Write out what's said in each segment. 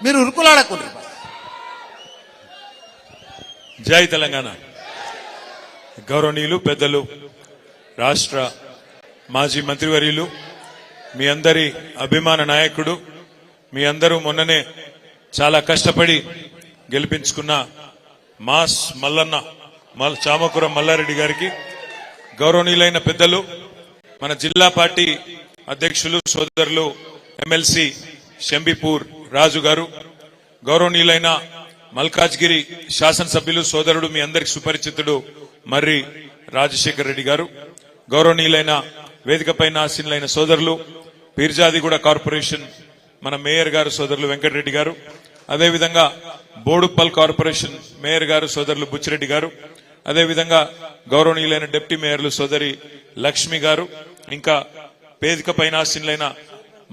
మీరు ఉరుకులాడకుండ్రి. జై తెలంగాణ. గౌరవనీయులు పెద్దలు, రాష్ట్ర మాజీ మంత్రివర్యులు, మీ అందరి అభిమాన నాయకుడు, మీ అందరూ మొన్ననే చాలా కష్టపడి గెలిపించుకున్న మాస్ మల్లన్న చామకూర మల్లారెడ్డి గారికి, గౌరవనీయులైన పెద్దలు, మన జిల్లా పార్టీ అధ్యక్షులు సోదరులు ఎమ్మెల్సీ షంబీపూర్ రాజు గారు, గౌరవనీయులైన మల్కాజ్గిరి శాసనసభ్యులు సోదరుడు, మీ అందరికి సుపరిచితుడు మర్రి రాజశేఖర్ రెడ్డి గారు, గౌరవనీయులైన వేదికపైన ఆసీనులైన సోదరులు, పీర్జాదిగూడ కార్పొరేషన్ మన మేయర్ గారు సోదరులు వెంకటరెడ్డి గారు, అదేవిధంగా బోడుప్పల్ కార్పొరేషన్ మేయర్ గారు సోదరులు బుచ్చిరెడ్డి గారు, అదేవిధంగా గౌరవనీయులైన డిప్యూటీ మేయర్లు సోదరి లక్ష్మి గారు, ఇంకా వేదికపైన ఆసీనులైన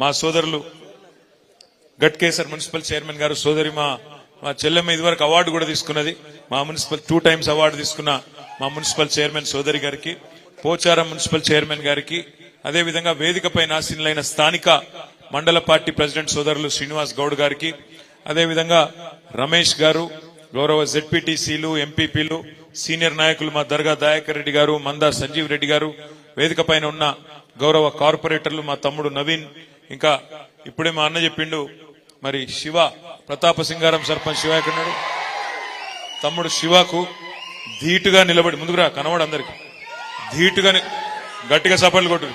మా సోదరులు గట్కేసర్ మున్సిపల్ చైర్మన్ గారు, సోదరి మా చెల్లెమ్మ ఇదివరకు అవార్డు కూడా తీసుకున్నది, మా మున్సిపల్ 2 times అవార్డు తీసుకున్న మా మున్సిపల్ చైర్మన్ సోదరి గారికి, పోచారం మున్సిపల్ చైర్మన్ గారికి, అదేవిధంగా వేదికపై ఆసీనులైన స్థానిక మండల పార్టీ ప్రెసిడెంట్ సోదరులు శ్రీనివాస్ గౌడ్ గారికి, అదేవిధంగా రమేష్ గారు, గౌరవ జెడ్పీటీసీలు, ఎంపీపీలు, సీనియర్ నాయకులు మా దర్గా దయాకర్ రెడ్డి గారు, మందా సంజీవ్ రెడ్డి గారు, వేదికపైన ఉన్న గౌరవ కార్పొరేటర్లు మా తమ్ముడు నవీన్, ఇంకా ఇప్పుడే మా అన్న చెప్పిండు మరి శివ ప్రతాప సింగారం సర్పంచ్ శివ ఎక్కడున్నాడు, తమ్ముడు శివకు ధీటుగా నిలబడి, ముందుకురా కనబడు అందరికి, ధీటుగా గట్టిగా సపర్లు కొట్టు,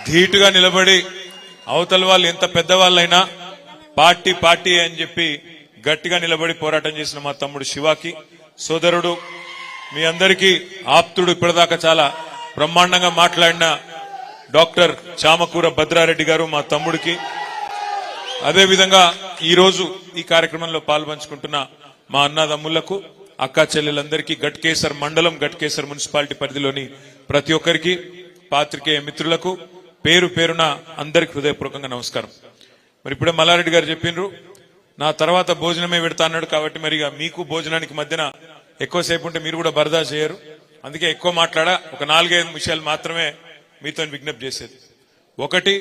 ధీటుగా నిలబడి అవతల వాళ్ళు ఎంత పెద్దవాళ్ళైనా పార్టీ పార్టీ అని చెప్పి గట్టిగా నిలబడి పోరాటం చేసిన మా తమ్ముడు శివాకి, సోదరుడు, మీ అందరికీ ఆప్తుడు, ఇప్పటిదాకా చాలా బ్రహ్మాండంగా మాట్లాడిన డాక్టర్ చామకూర భద్రారెడ్డి గారు మా తమ్ముడికి, అదేవిధంగా ఈ రోజు ఈ కార్యక్రమంలో పాల్పంచుకుంటున్న మా అన్నదమ్ములకు, అక్కా చెల్లెలందరికీ, గట్కేసర్ మండలం, గట్కేసర్ మున్సిపాలిటీ పరిధిలోని ప్రతి ఒక్కరికి, పాత్రికేయ మిత్రులకు పేరు పేరున అందరికి హృదయపూర్వకంగా నమస్కారం. మరి ఇప్పుడే మల్లారెడ్డి గారు చెప్పిండ్రు, నా తర్వాత భోజనమే పెడతా అన్నాడు, కాబట్టి మరి మీకు భోజనానికి మధ్యన ఎక్కువసేపు ఉంటే మీరు కూడా బరదా చేయరు, అందుకే ఎక్కువ మాట్లాడా, ఒక 4-5 విషయాలు మాత్రమే మీతో విజ్ఞప్తి చేసేది. ఒకటి,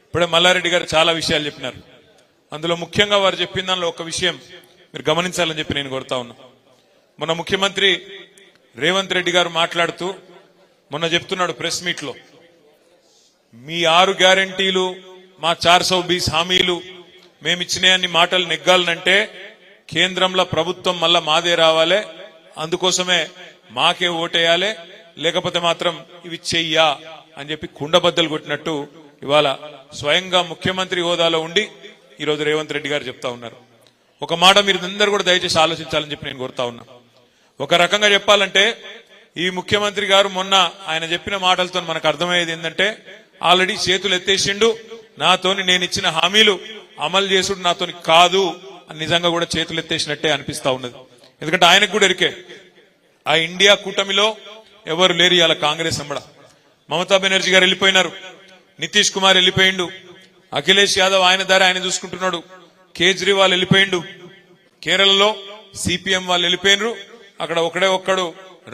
ఇప్పుడే మల్లారెడ్డి గారు చాలా విషయాలు చెప్పినారు, అందులో ముఖ్యంగా వారు చెప్పిన దానిలో ఒక విషయం మీరు గమనించాలని చెప్పి నేను కోరుతా ఉన్నా. మొన్న ముఖ్యమంత్రి రేవంత్ రెడ్డి గారు మాట్లాడుతూ మొన్న చెప్తున్నాడు ప్రెస్ మీట్ లో, మీ 6 గ్యారంటీలు, మా 420 హామీలు మేమిచ్చిన అన్ని మాటలు నెగ్గాలనంటే కేంద్రంలో ప్రభుత్వం మళ్ళా మాదే రావాలి, అందుకోసమే మాకే ఓటేయాలి, లేకపోతే మాత్రం ఇవి చెయ్యా అని చెప్పి కుండబద్దలు కొట్టినట్టు ఇవాళ స్వయంగా ముఖ్యమంత్రి హోదాలో ఉండి ఈరోజు రేవంత్ రెడ్డి గారు చెప్తా ఉన్నారు. ఒక మాట మీరు అందరూ కూడా దయచేసి ఆలోచించాలని చెప్పి నేను కోరుతా ఉన్నా. ఒక రకంగా చెప్పాలంటే ఈ ముఖ్యమంత్రి గారు మొన్న ఆయన చెప్పిన మాటలతో మనకు అర్థమయ్యేది ఏంటంటే, ఆల్రెడీ చేతులు ఎత్తేసిండు, నాతోని నేను ఇచ్చిన హామీలు అమలు చేసుడు నాతోని కాదు అని నిజంగా కూడా చేతులు ఎత్తేసినట్టే అనిపిస్తా ఉన్నది. ఎందుకంటే ఆయనకు కూడా ఎరికే ఆ ఇండియా కూటమిలో ఎవరు లేరు, ఇవాళ కాంగ్రెస్ అంబడ. మమతా బెనర్జీ గారు వెళ్ళిపోయినారు, నితీష్ కుమార్ వెళ్ళిపోయిండు, అఖిలేష్ యాదవ్ ఆయన దారి ఆయన చూసుకుంటున్నాడు, కేజ్రీవాల్ వెళ్ళిపోయిండు, కేరళలో సిపిఎం వాళ్ళు వెళ్ళిపోయినరు, అక్కడ ఒక్కడు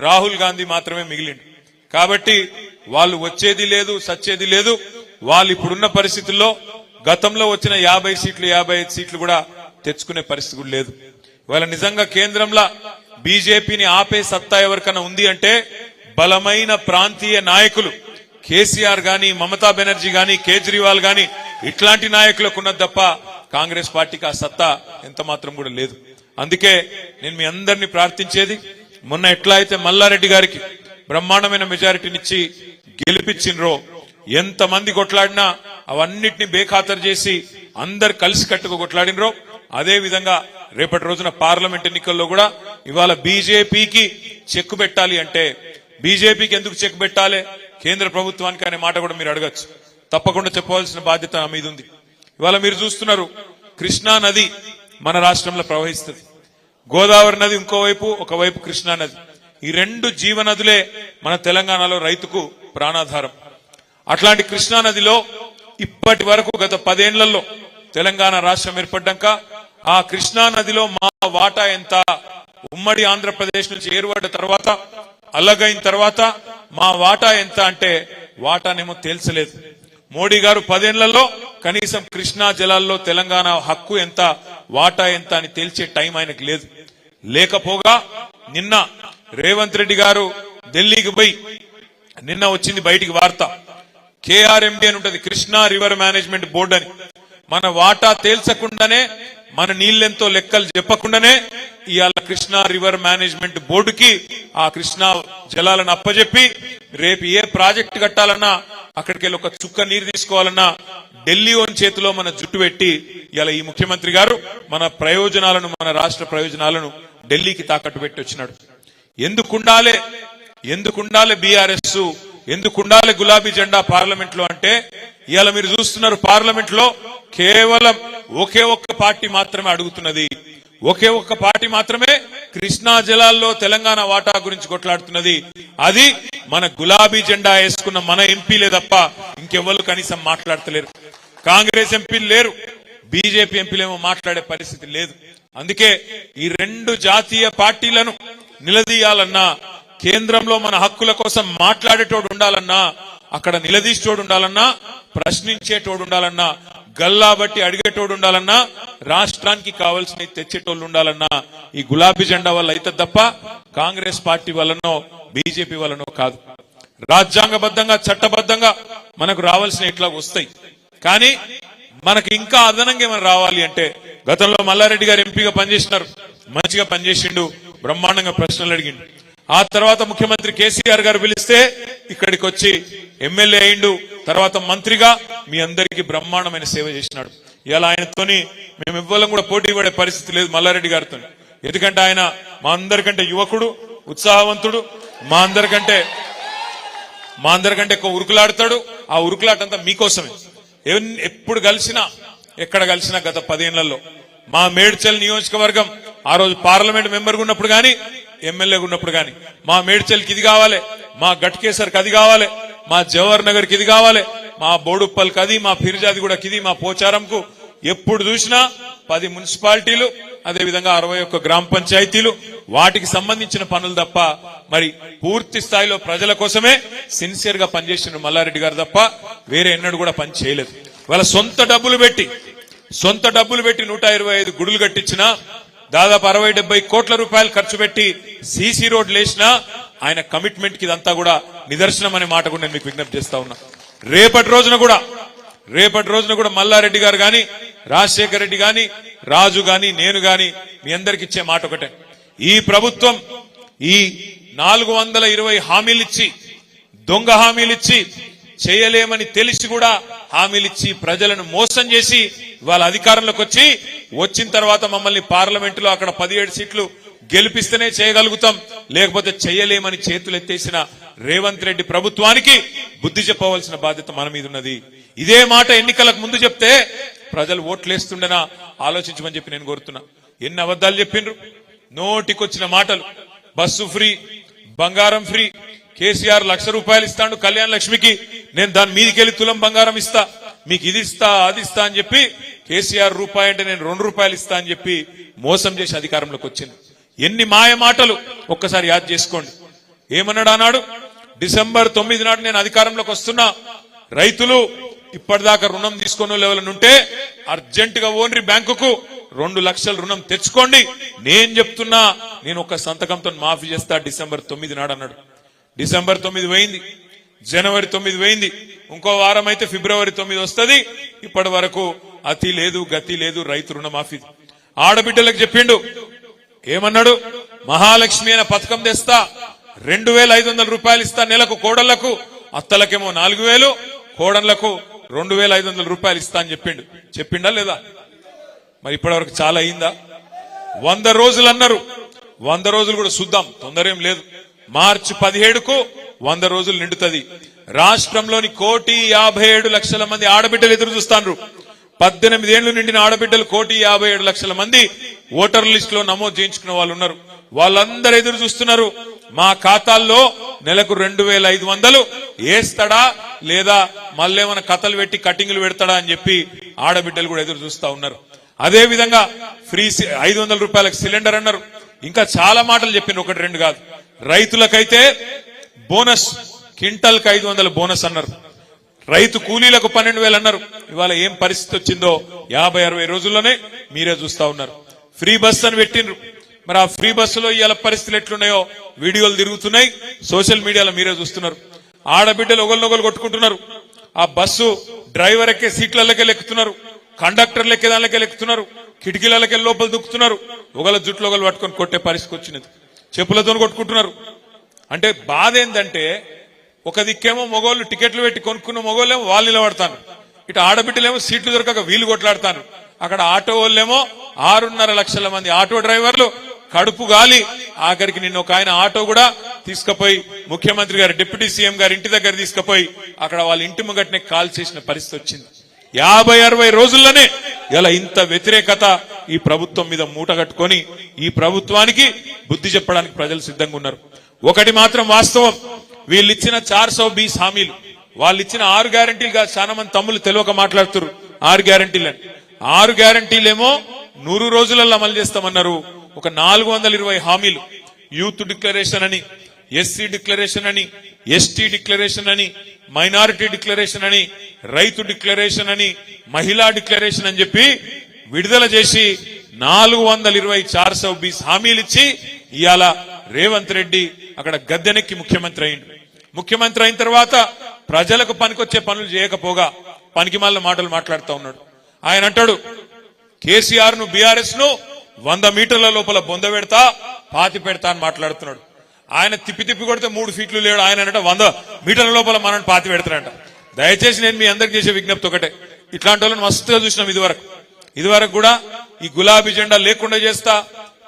రాహుల్ గాంధీ మాత్రమే మిగిలిండు. కాబట్టి వాళ్ళు వచ్చేది లేదు, సచ్చేది లేదు. వాళ్ళు ఇప్పుడున్న పరిస్థితుల్లో గతంలో వచ్చిన 50 సీట్లు 55 సీట్లు కూడా తెచ్చుకునే పరిస్థితి కూడా లేదు. ఇవాళ నిజంగా కేంద్రంలో బీజేపీని ఆపే సత్తా ఎవరికైనా ఉంది అంటే బలమైన ప్రాంతీయ నాయకులు కేసీఆర్ గాని, మమతా బెనర్జీ గాని, కేజ్రీవాల్ గాని, ఇట్లాంటి నాయకులకు ఉన్నది తప్ప కాంగ్రెస్ పార్టీకి ఆ సత్తా ఎంత మాత్రం కూడా లేదు. అందుకే నేను మీ అందరినీ ప్రార్థించేది, మొన్న ఎట్లా అయితే మల్లారెడ్డి గారికి బ్రహ్మాండమైన మెజారిటీనిచ్చి గెలిపించినరో, ఎంతమంది కొట్లాడినా అవన్నిటిని బేఖాతరు చేసి అందరు కలిసి కట్టుకు కొట్లాడినరో, అదే విధంగా రేపటి రోజున పార్లమెంట్ ఎన్నికల్లో కూడా ఇవాళ బీజేపీకి చెక్ పెట్టాలి అంటే, బీజేపీకి ఎందుకు చెక్ పెట్టాలి కేంద్ర ప్రభుత్వానికి అనే మాట కూడా మీరు అడగచ్చు. తప్పకుండా చెప్పవలసిన బాధ్యత నా మీద ఉంది. ఇవాళ మీరు చూస్తున్నారు, కృష్ణా నది మన రాష్ట్రంలో ప్రవహిస్తుంది, గోదావరి నది ఇంకోవైపు, ఒకవైపు కృష్ణా నది. ఈ 2 జీవనదులే మన తెలంగాణలో రైతుకు ప్రాణాధారం. అట్లాంటి కృష్ణా నదిలో ఇప్పటి వరకు గత 10 ఏళ్లలో తెలంగాణ రాష్ట్రం ఏర్పడ్డాక ఆ కృష్ణా నదిలో మా వాటా ఎంత, ఉమ్మడి ఆంధ్రప్రదేశ్ నుంచి ఏర్పడ్డ తర్వాత అలగైన తర్వాత మా వాటా ఎంత అంటే వాటానేమో తేల్చలేదు. మోడీ గారు 10 ఏళ్లలో కనీసం కృష్ణా జలాల్లో తెలంగాణ హక్కు ఎంత, వాటా ఎంత అని తేల్చే టైం ఆయనకు లేదు. లేకపోగా నిన్న రేవంత్ రెడ్డి గారు ఢిల్లీకి పోయి నిన్న వచ్చింది బయటికి వార్త, కేఆర్ఎండి అని ఉంటది, కృష్ణా రివర్ మేనేజ్మెంట్ బోర్డు అని. మన వాటా తేల్చకుండానే, మన నీళ్లెంతో లెక్కలు చెప్పకుండానే ఇవాళ కృష్ణా రివర్ మేనేజ్మెంట్ బోర్డుకి ఆ కృష్ణా జలాలను అప్పజెప్పి రేపు ఏ ప్రాజెక్ట్ కట్టాలన్నా, అక్కడికి వెళ్ళి ఒక చుక్క నీరు తీసుకోవాలన్నా ఢిల్లీ ఓన్ చేతిలో మన జుట్టు పెట్టి ఇలా ఈ ముఖ్యమంత్రి గారు మన ప్రయోజనాలను, మన రాష్ట్ర ప్రయోజనాలను ఢిల్లీకి తాకట్టు పెట్టి వచ్చినాడు. ఎందుకుండాలే బీఆర్ఎస్, ఎందుకుండాలే గులాబీ జెండా పార్లమెంట్ లో అంటే, ఇవాళ మీరు చూస్తున్నారు పార్లమెంట్ లో కేవలం ఒకే ఒక్క పార్టీ మాత్రమే అడుగుతున్నది, ఒకే ఒక్క పార్టీ మాత్రమే కృష్ణా జలాల్లో తెలంగాణ వాటా గురించి కొట్లాడుతున్నది. అది మన గులాబీ జెండా వేసుకున్న మన ఎంపీలే తప్ప ఇంకెవ్వరు కనీసం మాట్లాడతలేరు. కాంగ్రెస్ ఎంపీలు లేరు, బీజేపీ ఎంపీలేమో మాట్లాడే పరిస్థితి లేదు. అందుకే ఈ 2 జాతీయ పార్టీలను నిలదీయాలన్నా, కేంద్రంలో మన హక్కుల కోసం మాట్లాడేటోడు ఉండాలన్నా, అక్కడ నిలదీసేటోడు ఉండాలన్నా, ప్రశ్నించేటోడు ఉండాలన్నా, గల్లా బట్టి అడిగేటోడు ఉండాలన్నా, రాష్ట్రానికి కావాల్సిన తెచ్చేటోళ్ళు ఉండాలన్నా ఈ గులాబీ జెండా వల్ల అయితే తప్ప కాంగ్రెస్ పార్టీ వల్లనో బీజేపీ వల్లనో కాదు. రాజ్యాంగబద్ధంగా, చట్టబద్ధంగా మనకు రావాల్సిన ఇట్లా వస్తాయి. కానీ మనకి ఇంకా అదనంగా ఏమైనా రావాలి అంటే, గతంలో మల్లారెడ్డి గారు ఎంపీగా పనిచేసినారు, మంచిగా పనిచేసిండు, బ్రహ్మాండంగా ప్రశ్నలు అడిగిండు. ఆ తర్వాత ముఖ్యమంత్రి కేసీఆర్ గారు పిలిస్తే ఇక్కడికి వచ్చి ఎమ్మెల్యే అయిండు, తర్వాత మంత్రిగా మీ అందరికీ బ్రహ్మాండమైన సేవ చేసినాడు. ఇలా ఆయనతోని మేము ఇవ్వాలని కూడా పోటీ పడే పరిస్థితి లేదు మల్లారెడ్డి గారితో. ఎందుకంటే ఆయన మా అందరికంటే యువకుడు, ఉత్సాహవంతుడు, మా అందరికంటే ఎక్కువ ఉరుకులాడతాడు. ఆ ఉరుకులాటంతా మీకోసమే. ఎప్పుడు కలిసినా, ఎక్కడ కలిసినా గత 10 ఏళ్లలో మా మేడ్చల్ నియోజకవర్గం ఆ రోజు పార్లమెంట్ మెంబర్గా ఉన్నప్పుడు గాని, ఎమ్మెల్యేగా ఉన్నప్పుడు గాని, మా మేడ్చల్కి ఇది కావాలి, మా గట్కేసర్కి అది కావాలి, మా జవహర్ నగర్ కి ఇది కావాలి, మా బోడుప్పల్కి అది, మా ఫిర్జాదిగూడకి ఇది, మా పోచారంకు ఎప్పుడు చూసినా 10 మున్సిపాలిటీలు, అదేవిధంగా 61 గ్రామ పంచాయతీలు, వాటికి సంబంధించిన పనులు తప్ప మరి పూర్తి స్థాయిలో ప్రజల కోసమే సిన్సియర్ గా పనిచేసిన మల్లారెడ్డి గారు తప్ప వేరే ఎన్నడూ కూడా పని చేయలేదు. వాళ్ళ సొంత డబ్బులు పెట్టి 125 గుడులు కట్టించినా, దాదాపు 60-70 కోట్ల రూపాయలు ఖర్చు పెట్టి సీసీ రోడ్లు వేసినా ఆయన కమిట్మెంట్ కి ఇదంతా కూడా నిదర్శనం అనే మాట కూడా నేను మీకు విజ్ఞప్తి చేస్తా ఉన్నా. రేపటి రోజున కూడా మల్లారెడ్డి గారు గాని, రాజశేఖర రెడ్డి గాని, రాజు గాని, నేను గాని మీ అందరికి ఇచ్చే మాట ఒకటే, ఈ ప్రభుత్వం ఈ 420 హామీలిచ్చి, దొంగ హామీలిచ్చి, చేయలేమని తెలిసి కూడా హామీలిచ్చి ప్రజలను మోసం చేసి వాళ్ళ అధికారంలోకి వచ్చిన తర్వాత మమ్మల్ని పార్లమెంటులో అక్కడ 17 సీట్లు గెలిపిస్తేనే చేయగలుగుతాం, లేకపోతే చేయలేమని చేతులు ఎత్తేసిన రేవంత్ రెడ్డి ప్రభుత్వానికి బుద్ధి చెప్పవలసిన బాధ్యత మన మీద ఉన్నది. ఇదే మాట ఎన్నికలకు ముందు చెప్తే ప్రజలు ఓట్లేస్తుండేనా ఆలోచించమని చెప్పి నేను కోరుతున్నా. ఎన్ని అబద్ధాలు చెప్పిండ్రు, నోటికొచ్చిన మాటలు. బస్సు ఫ్రీ, బంగారం ఫ్రీ, కేసీఆర్ ₹1,00,000 ఇస్తాడు కళ్యాణ లక్ష్మికి, నేను దాని మీదికెళ్లి తులం బంగారం ఇస్తా, మీకు ఇది ఇస్తా అది ఇస్తా అని చెప్పి, కేసీఆర్ రూపాయి అంటే నేను ₹2 ఇస్తా అని చెప్పి మోసం చేసి అధికారంలోకి వచ్చింది. ఎన్ని మాయ మాటలు ఒక్కసారి యాద్ చేసుకోండి. ఏమన్నాడు అన్నాడు, డిసెంబర్ 9 నాడు నేను అధికారంలోకి వస్తున్నా, రైతులు ఇప్పటిదాకా రుణం తీసుకున్న లెవెల్నుంటే అర్జెంటుగా ఓన్రి బ్యాంకుకు 2 లక్షల రుణం తెచ్చుకోండి, నేను చెప్తున్నా, నేను ఒక సంతకంతో మాఫీ చేస్తా డిసెంబర్ 9 నాడు అన్నాడు. డిసెంబర్ 9 పోయింది, జనవరి 9 పోయింది, ఇంకో వారం అయితే ఫిబ్రవరి 9 వస్తుంది. ఇప్పటి వరకు అతి లేదు గతి లేదు రైతు రుణమాఫీ. ఆడబిడ్డలకు చెప్పిండు, ఏమన్నాడు, మహాలక్ష్మి అనే పథకం తెస్తా, ₹2,500 ఇస్తా నెలకు కోడళ్లకు, అత్తలకేమో 4,000, కోడళ్లకు ₹2,500 ఇస్తా అని చెప్పిండా లేదా? మరి ఇప్పటివరకు చాలా అయిందా? 100 రోజులు అన్నారు, 100 రోజులు కూడా చూద్దాం, తొందర ఏం లేదు. మార్చి 17కు 100 రోజులు నిండుతుంది. రాష్ట్రంలోని 1,57,00,000 మంది ఆడబిడ్డలు ఎదురు చూస్తాండ్రు. 18 ఏళ్లు నిండిన ఆడబిడ్డలు 1,57,00,000 మంది ఓటర్ లిస్ట్ లో నమోదు చేయించుకున్న వాళ్ళు ఉన్నారు. వాళ్ళందరూ ఎదురు చూస్తున్నారు, మా ఖాతాల్లో నెలకు 2,500 వేస్తాడా లేదా మళ్ళేమన్నా కథలు పెట్టి కటింగ్లు పెడతాడా అని చెప్పి ఆడబిడ్డలు కూడా ఎదురు చూస్తా ఉన్నారు. అదే విధంగా ఫ్రీ ₹500 సిలిండర్ అన్నారు. ఇంకా చాలా మాటలు చెప్పిండ్రు, 1-2 కాదు. రైతులకైతే బోనస్, క్వింటల్ కి 500 బోనస్ అన్నారు. రైతు కూలీలకు 12,000 అన్నారు. ఇవాళ ఏం పరిస్థితి వచ్చిందో 50-60 రోజుల్లోనే మీరే చూస్తా ఉన్నారు. ఫ్రీ బస్ అని పెట్టిండ్రు. మరి ఆ ఫ్రీ బస్సులో ఇవాళ పరిస్థితులు ఎట్లున్నాయో వీడియోలు తిరుగుతున్నాయి, సోషల్ మీడియాలో మీరే చూస్తున్నారు. ఆడబిడ్డలు ఒకరినొకరు కొట్టుకుంటున్నారు. ఆ బస్సు డ్రైవర్ ఎక్కే సీట్లకే లెక్కుతున్నారు, కండక్టర్లు ఎక్కే దానికే లెక్కుతున్నారు, కిటికీలకే లోపల దుక్కుతున్నారు. ఒకళ్ళ జుట్లు ఒకళ్ళు పట్టుకొని కొట్టే పరిస్థితి వచ్చినది. చెప్పులతో కొట్టుకుంటున్నారు. అంటే బాధ ఏంటంటే ఒక దిక్కేమో మగోళ్ళు టికెట్లు పెట్టి కొనుక్కున్న మగోళ్ళేమో వాళ్ళు నిలబడతాను, ఇటు ఆడబిడ్డలేమో సీట్లు దొరకక వీలు కొట్లాడతాను. అక్కడ ఆటో వాళ్ళేమో 6.5 లక్షల మంది ఆటో డ్రైవర్లు కడుపు గాలి ఆఖరికి నిన్న ఒక ఆయన ఆటో కూడా తీసుకుపోయి ముఖ్యమంత్రి గారు డిప్యూటీ సీఎం గారి ఇంటి దగ్గర తీసుకుపోయి అక్కడ వాళ్ళ ఇంటి ముంగటనే కాల్ చేసిన పరిస్థితి వచ్చింది. 50-60 రోజుల్లోనే ఇలా ఇంత వ్యతిరేకత ఈ ప్రభుత్వం మీద మూట కట్టుకొని ఈ ప్రభుత్వానికి బుద్ధి చెప్పడానికి ప్రజలు సిద్ధంగా ఉన్నారు. ఒకటి మాత్రం వాస్తవం, వీళ్ళు ఇచ్చిన 420 హామీలు, వాళ్ళు ఇచ్చిన 6 గ్యారంటీలు కాదు. చాలా మంది తమ్ముళ్ళు తెలియక మాట్లాడుతున్నారు 6 గ్యారంటీలని. 6 గ్యారంటీలేమో 100 రోజులలో అమలు చేస్తామన్నారు. ఒక 420 హామీలు, యూత్ డిక్లరేషన్ అని, ఎస్సీ డిక్లరేషన్ అని, ఎస్టీ డిక్లరేషన్ అని, మైనారిటీ డిక్లరేషన్ అని, రైతు డిక్లరేషన్ అని, మహిళా డిక్లరేషన్ అని చెప్పి విడుదల చేసి 420 420 హామీలు ఇచ్చి ఇవాళ రేవంత్ రెడ్డి అక్కడ గద్దెనెక్కి ముఖ్యమంత్రి అయింది. ముఖ్యమంత్రి అయిన తర్వాత ప్రజలకు పనికొచ్చే పనులు చేయకపోగా పనికిమాలిన మాటలు మాట్లాడుతూ ఉన్నాడు. ఆయన అంటాడు కేసీఆర్ ను బీఆర్ఎస్ ను 100 మీటర్ల లోపల బొంద పెడతా, పాతి పెడతా అని మాట్లాడుతున్నాడు. ఆయన తిప్పి కొడితే 3 ఫీట్లు లేడు. ఆయన అంటే 100 మీటర్ల లోపల మనల్ని పాతి పెడతాడంట. దయచేసి నేను మీ అందరికి చేసే విజ్ఞప్తి ఒకటే, ఇట్లాంటి వాళ్ళని మస్తుగా చూసినాం ఇదివరకు కూడా ఈ గులాబీ జెండా లేకుండా చేస్తా,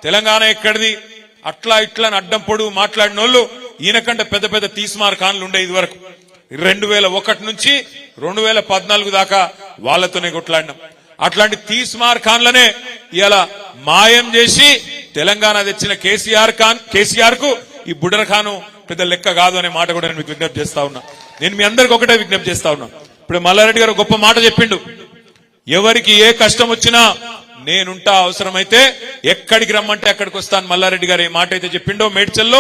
తెలంగాణ ఎక్కడిది అట్లా ఇట్లా అని అడ్డం పొడుగు మాట్లాడిన వాళ్ళు ఈయనకంటే పెద్ద పెద్ద తీస్మార్ ఖాన్లు ఉండే. ఇదివరకు 2001 నుంచి 2014 దాకా వాళ్లతోనే కొట్లాడినాం. అట్లాంటి తీస్మార్ ఖాన్లనే ఇలా మాయం చేసి తెలంగాణ తెచ్చిన కేసీఆర్ కు ఈ బుడర్ ఖాను పెద్ద లెక్క కాదు అనే మాట కూడా నేను మీకు విజ్ఞప్తి చేస్తా ఉన్నా. నేను మీ అందరికి ఒకటే విజ్ఞప్తి చేస్తా ఉన్నా. ఇప్పుడు మల్లారెడ్డి గారు గొప్ప మాట చెప్పిండు, ఎవరికి ఏ కష్టం వచ్చినా నేనుంటా, అవసరమైతే ఎక్కడికి రమ్మంటే అక్కడికి వస్తాను. మల్లారెడ్డి గారు ఏ మాట అయితే చెప్పిండో మేడ్చల్లో,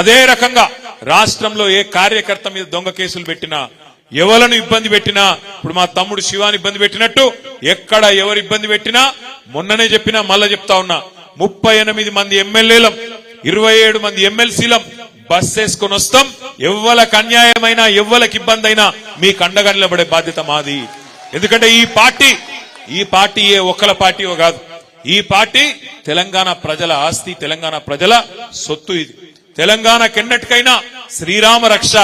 అదే రకంగా రాష్ట్రంలో ఏ కార్యకర్త మీద దొంగ కేసులు పెట్టినా, ఎవలను ఇబ్బంది పెట్టినా, ఇప్పుడు మా తమ్ముడు శివాని ఇబ్బంది పెట్టినట్టు ఎక్కడ ఎవరు ఇబ్బంది పెట్టినా, మొన్ననే చెప్పినా మళ్ళా చెప్తా ఉన్నా, 38 మంది ఎమ్మెల్యేలం, 27 మంది ఎమ్మెల్సీలం బస్ వేసుకొని వస్తాం. ఎవ్వలకు అన్యాయమైనా ఎవ్వలకు ఇబ్బంది అయినా మీకు అండగా నిలబడే బాధ్యత మాది. ఎందుకంటే ఈ పార్టీ ఏ ఒక్కల పార్టీయో కాదు. ఈ పార్టీ తెలంగాణ ప్రజల ఆస్తి, తెలంగాణ ప్రజల సొత్తు. ఇది తెలంగాణ కెన్నటికైనా శ్రీరామ రక్ష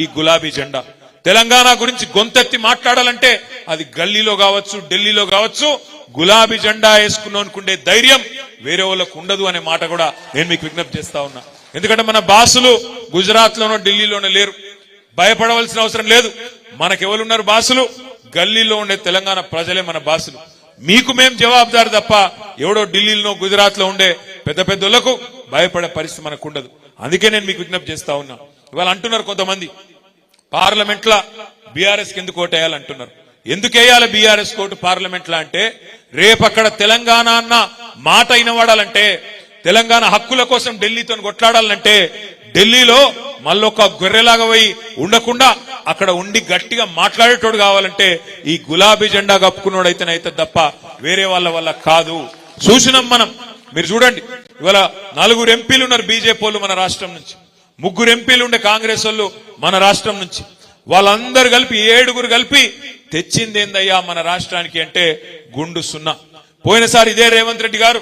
ఈ గులాబీ జెండా. తెలంగాణ గురించి గొంతెత్తి మాట్లాడాలంటే అది గల్లీలో కావచ్చు, ఢిల్లీలో కావచ్చు, గులాబీ జెండా వేసుకున్నోనుకుండే ధైర్యం వేరే వాళ్ళకు ఉండదు అనే మాట కూడా నేను మీకు విజ్ఞప్తి చేస్తా ఉన్నా. ఎందుకంటే మన బాసులు గుజరాత్ లోనో ఢిల్లీలోనో లేరు, భయపడవలసిన అవసరం లేదు. మనకెవరున్నారు బాసులు? గల్లీలో ఉండే తెలంగాణ ప్రజలే మన బాసులు. మీకు మేం జవాబుదారు తప్ప ఎవడో ఢిల్లీలో గుజరాత్ లో ఉండే పెద్ద పెద్దలకు భయపడే పరిస్థితి మనకు ఉండదు. అందుకే నేను మీకు విజ్ఞప్తి చేస్తా ఉన్నా. ఇవాళ అంటున్నారు కొంతమంది పార్లమెంట్ లా బీఆర్ఎస్ కి ఎందుకు ఓటేయాలంటున్నారు. ఎందుకు వేయాలి బీఆర్ఎస్ కోటు పార్లమెంట్ లా అంటే, రేపు అక్కడ తెలంగాణ అన్న మాట వినవాడాలంటే, తెలంగాణ హక్కుల కోసం ఢిల్లీతో కొట్లాడాలంటే, ఢిల్లీలో మళ్ళొక గొర్రెలాగా పోయి ఉండకుండా అక్కడ ఉండి గట్టిగా మాట్లాడేటోడు కావాలంటే ఈ గులాబీ జెండా కప్పుకున్నోడైతేనైతే తప్ప వేరే వాళ్ళ వల్ల కాదు. చూసినాం మనం. మీరు చూడండి, ఇవాళ 4 ఎంపీలు ఉన్నారు బీజేపీ వాళ్ళు మన రాష్ట్రం నుంచి, 3 ఎంపీలు ఉండే కాంగ్రెస్ వాళ్ళు మన రాష్ట్రం నుంచి. వాళ్ళందరూ కలిపి 7 కలిపి తెచ్చింది ఏందయ్యా మన రాష్ట్రానికి అంటే గుండు సున్నా. పోయినసారి ఇదే రేవంత్ రెడ్డి గారు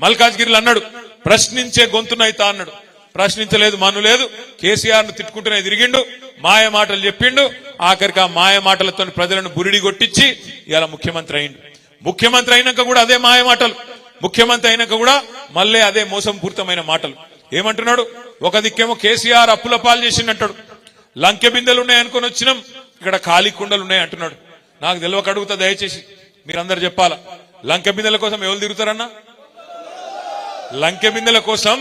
మల్కాజ్గిరిలో అన్నాడు, ప్రశ్నించే గొంతునైతా అన్నాడు. ప్రశ్నించలేదు, మనులేదు, కేసీఆర్ ను తిట్టుకుంటూనే తిరిగిండు, మాయ మాటలు చెప్పిండు. ఆఖరికి ఆ మాయ మాటలతో ప్రజలను బురిడి కొట్టించి ఇలా ముఖ్యమంత్రి అయిండు. ముఖ్యమంత్రి అయినాక కూడా అదే మాయ మాటలు, ముఖ్యమంత్రి అయినాక కూడా మళ్ళీ అదే మోసం పూరితమైన మాటలు. ఏమంటున్నాడు? ఒక దిక్కేమో కేసీఆర్ అప్పుల పాలు చేసిండంటాడు, లంకె బిందెలు ఉన్నాయనుకొని వచ్చినాం, ఇక్కడ ఖాళీ కుండలు ఉన్నాయి అంటున్నాడు. నాకు తెలియక అడుగుతా, దయచేసి మీరందరూ చెప్పాలా, లంకె బిందెల కోసం ఎవరు తిరుగుతారన్నా? లంకె బిందెల కోసం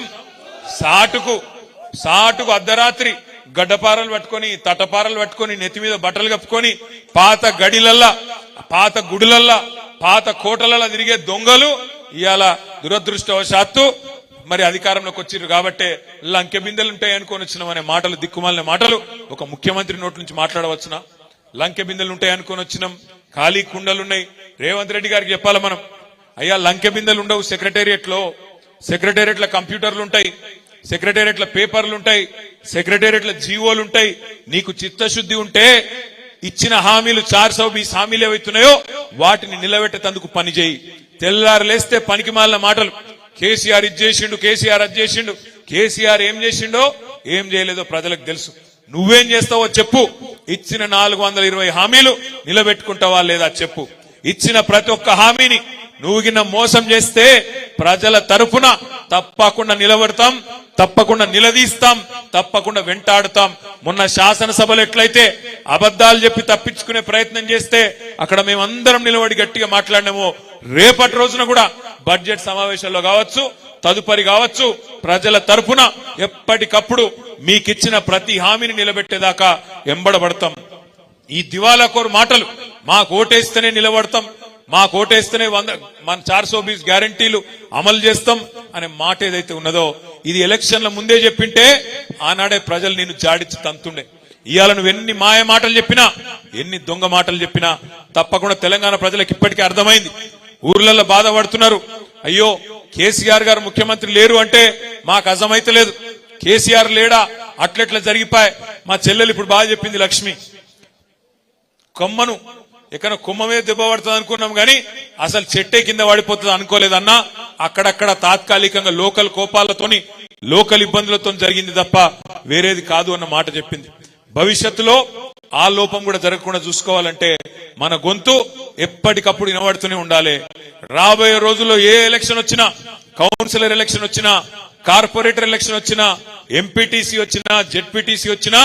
సాటుకు అర్ధరాత్రి గడ్డపారలు పట్టుకొని, తటపారలు పట్టుకొని, నెత్తి మీద బట్టలు కప్పుకొని, పాత గడిలల్లా, పాత గుడులల్లా, పాత కోటలల్లా తిరిగే దొంగలు ఇవాళ దురదృష్టవశాత్తు మరి అధికారంలోకి వచ్చిర్రు కాబట్టి లంకె బిందెలు ఉంటాయి అనుకొని వచ్చినాం అనే మాటలు, దిక్కుమాలిన మాటలు ఒక ముఖ్యమంత్రి నోటి నుంచి మాట్లాడవచ్చునా? లంకె బిందెలు ఉంటాయి అనుకొని వచ్చినాం, ఖాళీ కుండలున్నాయి. రేవంత్ రెడ్డి గారికి చెప్పాలి మనం, అయ్యా లంకె బిందెలు ఉండవు సెక్రటేరియట్ లో, సెక్రటేరియట్ లో కంప్యూటర్లు ఉంటాయి, సెక్రటేరియట్ లో పేపర్లు ఉంటాయి, సెక్రటేరియట్ లో జీవోలు ఉంటాయి. నీకు చిత్తశుద్ధి ఉంటే ఇచ్చిన హామీలు 420 హామీలు ఏవైతున్నాయో వాటిని నిలబెట్టేందుకు పని చేయి. తెల్లారు లేస్తే పనికి మాలిన మాటలు, కేసీఆర్ ఇది చేసిండు, కేసీఆర్ అది చేసిండు. కేసీఆర్ ఏం చేసిండో ఏం చేయలేదో ప్రజలకు తెలుసు. నువ్వేం చేస్తావో చెప్పు. ఇచ్చిన 420 హామీలు నిలబెట్టుకుంటావా లేదా చెప్పు. ఇచ్చిన ప్రతి ఒక్క హామీని నువ్వు గిన్న మోసం చేస్తే ప్రజల తరపున తప్పకుండా నిలబడతాం, తప్పకుండా నిలదీస్తాం, తప్పకుండా వెంటాడుతాం. మొన్న శాసనసభలో ఎట్లయితే అబద్దాలు చెప్పి తప్పించుకునే ప్రయత్నం చేస్తే అక్కడ మేమందరం నిలబడి గట్టిగా మాట్లాడినామో, రేపటి రోజున కూడా బడ్జెట్ సమావేశాల్లో కావచ్చు, తదుపరి కావచ్చు, ప్రజల తరపున ఎప్పటికప్పుడు మీకిచ్చిన ప్రతి హామీని నిలబెట్టేదాకా ఎంబడబడతాం. ఈ దివాలాకోరు మాటలు, మాకు ఓటేస్తేనే నిలబడతాం, మాకు ఓటేస్తేనే మన 420 గ్యారంటీలు అమలు చేస్తాం అనే మాట ఏదైతే ఉన్నదో, ఇది ఎలక్షన్ల ముందే చెప్పింటే ఆనాడే ప్రజలు నిన్ను జాడించి తంతుండే. ఇవాళ నువ్వు ఎన్ని మాయ మాటలు చెప్పినా, ఎన్ని దొంగ మాటలు చెప్పినా తప్పకుండా తెలంగాణ ప్రజలకు ఇప్పటికే అర్థమైంది. ఊర్లలో బాధపడుతున్నారు, అయ్యో కేసీఆర్ గారు ముఖ్యమంత్రి లేరు అంటే మాకు అర్థమైతలేదు, కేసీఆర్ లేడా అట్లెట్లా జరిగిపోయి. మా చెల్లెలు ఇప్పుడు బాగా చెప్పింది లక్ష్మి, కొమ్మను ఎక్కడ కొమ్మ మీద దెబ్బ పడుతుంది అనుకున్నాం గానీ అసలు చెట్టే కింద పడిపోతుంది అనుకోలేదన్నా. అక్కడక్కడ తాత్కాలికంగా లోకల్ కోపాలతోని, లోకల్ ఇబ్బందులతో జరిగింది తప్ప వేరేది కాదు అన్న మాట చెప్పింది. భవిష్యత్తులో ఆ లోపం కూడా జరగకుండా చూసుకోవాలంటే మన గొంతు ఎప్పటికప్పుడు వినబడుతూనే ఉండాలి. రాబోయే రోజుల్లో ఏ ఎలక్షన్ వచ్చినా, కౌన్సిలర్ ఎలక్షన్ వచ్చినా, కార్పొరేటర్ ఎలక్షన్ వచ్చినా, ఎంపీటీసీ వచ్చినా, జెడ్పీటీసీ వచ్చినా,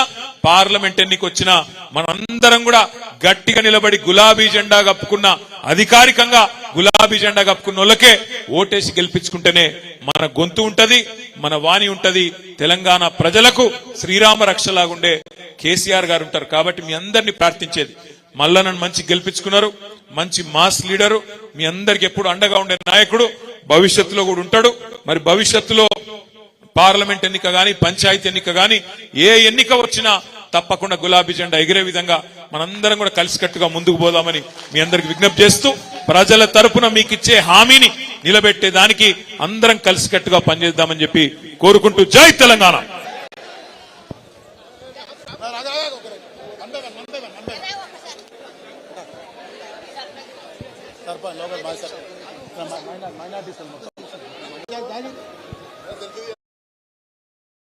పార్లమెంట్ ఎన్నిక వచ్చినా మనందరం కూడా గట్టిగా నిలబడి గులాబీ జెండా కప్పుకున్న, అధికారికంగా గులాబీ జెండా కప్పుకున్న వాళ్ళకే ఓటేసి గెలిపించుకుంటేనే మన గొంతు ఉంటది, మన వాణి ఉంటది. తెలంగాణ ప్రజలకు శ్రీరామ రక్షలాగుండే కేసీఆర్ గారు ఉంటారు. కాబట్టి మీ అందరినీ ప్రార్థించేది, మళ్ళా నన్ను మంచి గెలిపించుకున్నారు, మంచి మాస్ లీడరు, మీ అందరికి ఎప్పుడు అండగా ఉండే నాయకుడు భవిష్యత్తులో కూడా ఉంటాడు. మరి భవిష్యత్తులో పార్లమెంట్ ఎన్నిక గాని, పంచాయతీ ఎన్నిక గాని, ఏ ఎన్నిక వచ్చినా తప్పకుండా గులాబీ జెండా ఎగిరే విధంగా మనందరం కూడా కలిసికట్టుగా ముందుకు పోదామని మీ అందరికి విజ్ఞప్తి చేస్తూ, ప్రజల తరపున మీకు ఇచ్చే హామీని నిలబెట్టేదానికి అందరం కలిసికట్టుగా పనిచేద్దామని చెప్పి కోరుకుంటూ, జై తెలంగాణ. మైనార్టీ